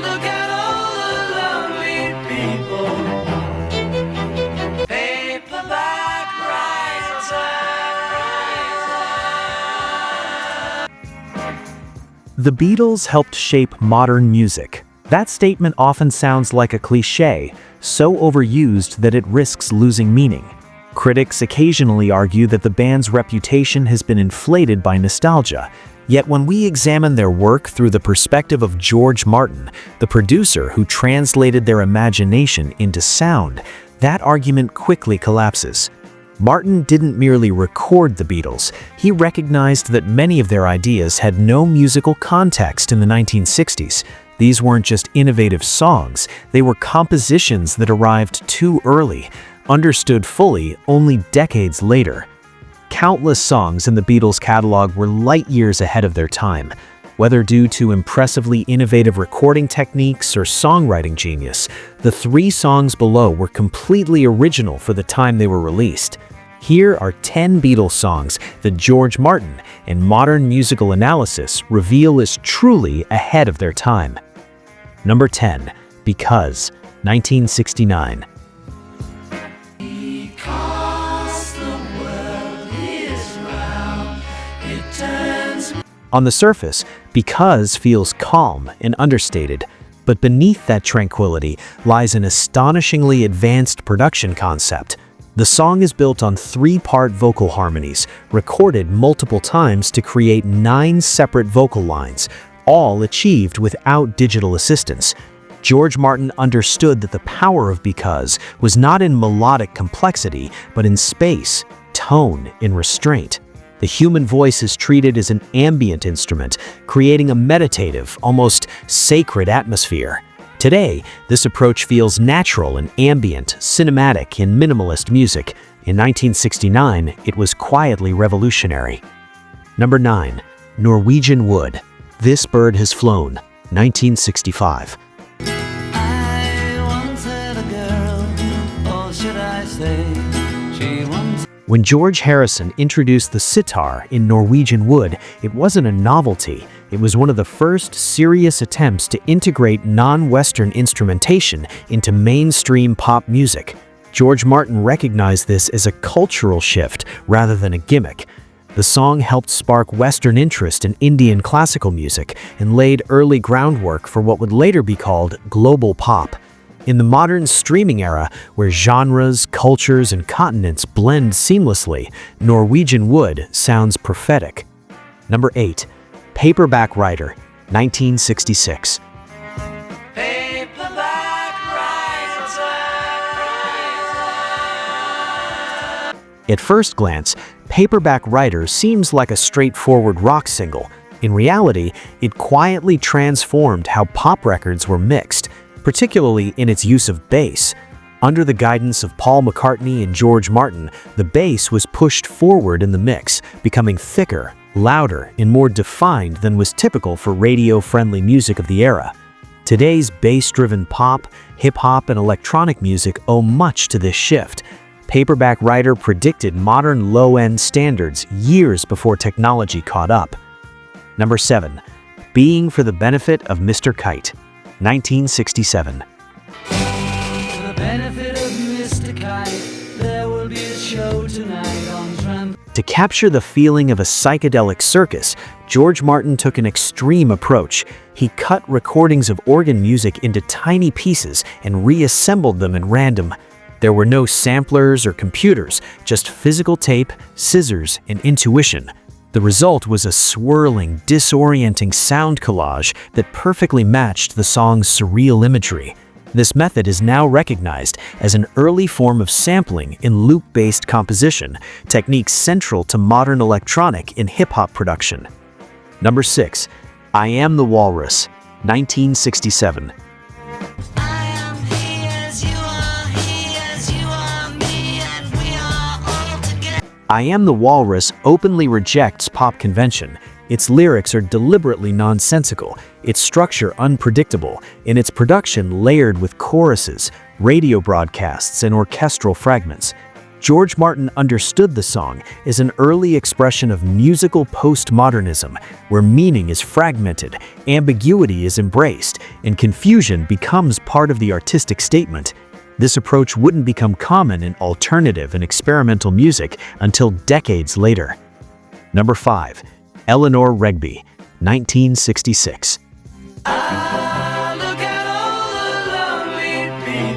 Look at all the lonely people. Paperback writer. The Beatles helped shape modern music. That statement often sounds like a cliché, so overused that it risks losing meaning. Critics occasionally argue that the band's reputation has been inflated by nostalgia. Yet when we examine their work through the perspective of George Martin, the producer who translated their imagination into sound, that argument quickly collapses. Martin didn't merely record the Beatles, he recognized that many of their ideas had no musical context in the 1960s. These weren't just innovative songs, they were compositions that arrived too early, understood fully only decades later. Countless songs in the Beatles' catalog were light years ahead of their time. Whether due to impressively innovative recording techniques or songwriting genius, the 3 songs below were completely original for the time they were released. Here are 10 Beatles songs that George Martin and modern musical analysis reveal as truly ahead of their time. Number 10, Because, 1969. Because the world is round, it turns. On the surface, Because feels calm and understated, but beneath that tranquility lies an astonishingly advanced production concept. The song is built on 3-part vocal harmonies, recorded multiple times to create 9 separate vocal lines, all achieved without digital assistance. George Martin understood that the power of Because was not in melodic complexity, but in space, tone, and restraint. The human voice is treated as an ambient instrument, creating a meditative, almost sacred atmosphere. Today, this approach feels natural in ambient, cinematic, and minimalist music. In 1969, it was quietly revolutionary. Number 9, Norwegian Wood. This Bird Has Flown, 1965. I once had a girl, or should I say, she once. When George Harrison introduced the sitar in Norwegian Wood, it wasn't a novelty. It was one of the first serious attempts to integrate non-Western instrumentation into mainstream pop music. George Martin recognized this as a cultural shift rather than a gimmick. The song helped spark Western interest in Indian classical music and laid early groundwork for what would later be called global pop. In the modern streaming era, where genres, cultures, and continents blend seamlessly, Norwegian Wood sounds prophetic. Number 8, Paperback Writer, 1966. At first glance, Paperback Writer seems like a straightforward rock single. In reality, it quietly transformed how pop records were mixed, particularly in its use of bass. Under the guidance of Paul McCartney and George Martin, the bass was pushed forward in the mix, becoming thicker, louder, and more defined than was typical for radio-friendly music of the era. Today's bass-driven pop, hip-hop, and electronic music owe much to this shift. Paperback Writer predicted modern low-end standards years before technology caught up. Number 7, Being for the Benefit of Mr. Kite, 1967. For the benefit of Mr. Kite, there will be a show tonight on Tramp. To capture the feeling of a psychedelic circus, George Martin took an extreme approach. He cut recordings of organ music into tiny pieces and reassembled them in random. There were no samplers or computers, just physical tape, scissors, and intuition. The result was a swirling, disorienting sound collage that perfectly matched the song's surreal imagery. This method is now recognized as an early form of sampling in loop-based composition, techniques central to modern electronic and hip-hop production. Number 6, I Am the Walrus, 1967. I Am the Walrus openly rejects pop convention. Its lyrics are deliberately nonsensical, its structure unpredictable, and its production layered with choruses, radio broadcasts, and orchestral fragments. George Martin understood the song as an early expression of musical postmodernism, where meaning is fragmented, ambiguity is embraced, and confusion becomes part of the artistic statement. This approach wouldn't become common in alternative and experimental music until decades later. Number 5. Eleanor Rigby, 1966. Look at all the lonely people.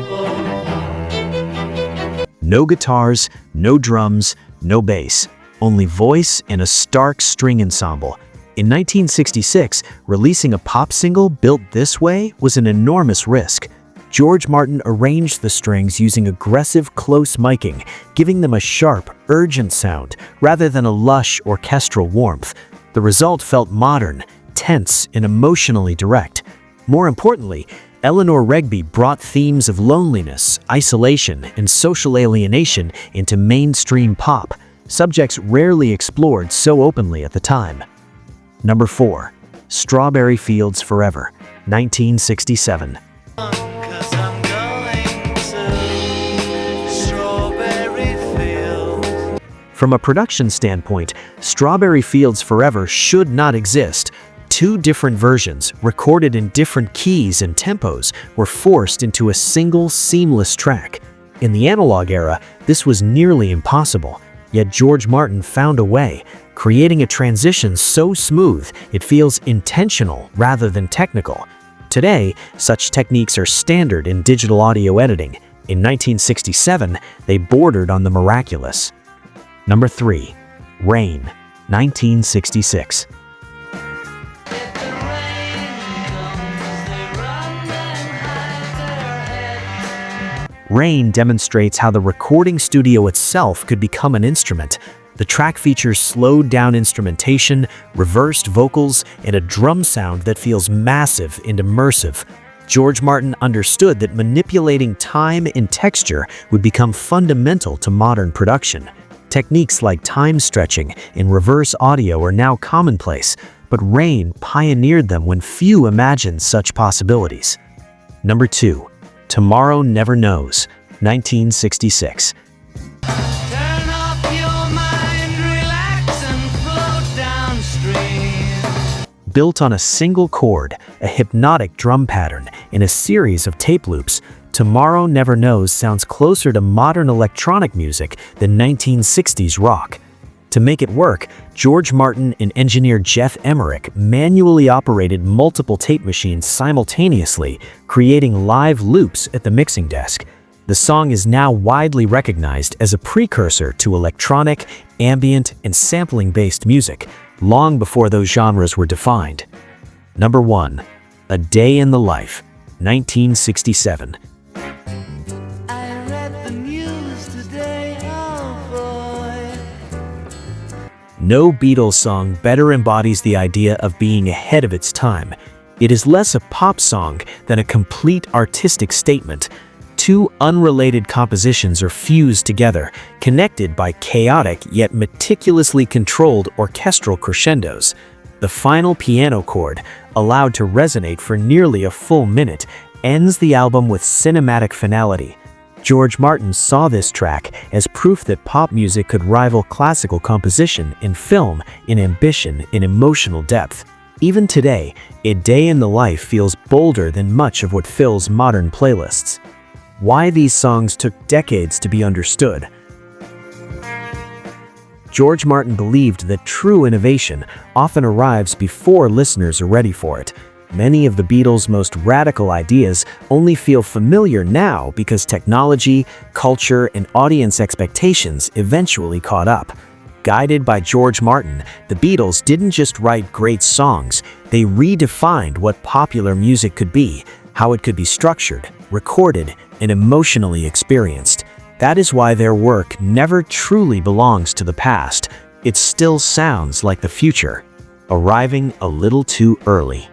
No guitars, no drums, no bass, only voice and a stark string ensemble. In 1966, releasing a pop single built this way was an enormous risk. George Martin arranged the strings using aggressive close miking, giving them a sharp, urgent sound rather than a lush orchestral warmth. The result felt modern, tense, and emotionally direct. More importantly, Eleanor Rigby brought themes of loneliness, isolation, and social alienation into mainstream pop, subjects rarely explored so openly at the time. Number 4. Strawberry Fields Forever, 1967. From a production standpoint, Strawberry Fields Forever should not exist. Two different versions, recorded in different keys and tempos, were forced into a single seamless track. In the analog era, this was nearly impossible, yet George Martin found a way, creating a transition so smooth it feels intentional rather than technical. Today, such techniques are standard in digital audio editing. In 1967, they bordered on the miraculous. Number 3. Rain, 1966. Rain demonstrates how the recording studio itself could become an instrument. The track features slowed-down instrumentation, reversed vocals, and a drum sound that feels massive and immersive. George Martin understood that manipulating time and texture would become fundamental to modern production. Techniques like time stretching and reverse audio are now commonplace, but Rain pioneered them when few imagined such possibilities. Number 2. Tomorrow Never Knows, 1966. Turn off your mind, relax and float downstream. Built on a single chord, a hypnotic drum pattern, and a series of tape loops, Tomorrow Never Knows sounds closer to modern electronic music than 1960s rock. To make it work, George Martin and engineer Jeff Emmerich manually operated multiple tape machines simultaneously, creating live loops at the mixing desk. The song is now widely recognized as a precursor to electronic, ambient, and sampling-based music, long before those genres were defined. Number 1. A Day in the Life, 1967. I read the news today, oh boy. No Beatles song better embodies the idea of being ahead of its time. It is less a pop song than a complete artistic statement. Two unrelated compositions are fused together, connected by chaotic yet meticulously controlled orchestral crescendos. The final piano chord, allowed to resonate for nearly a full minute, ends the album with cinematic finality. George Martin saw this track as proof that pop music could rival classical composition in film, in ambition, in emotional depth. Even today, A Day in the Life feels bolder than much of what fills modern playlists. Why these songs took decades to be understood. George Martin believed that true innovation often arrives before listeners are ready for it. Many of the Beatles' most radical ideas only feel familiar now because technology, culture, and audience expectations eventually caught up. Guided by George Martin, the Beatles didn't just write great songs, they redefined what popular music could be, how it could be structured, recorded, and emotionally experienced. That is why their work never truly belongs to the past. It still sounds like the future, arriving a little too early.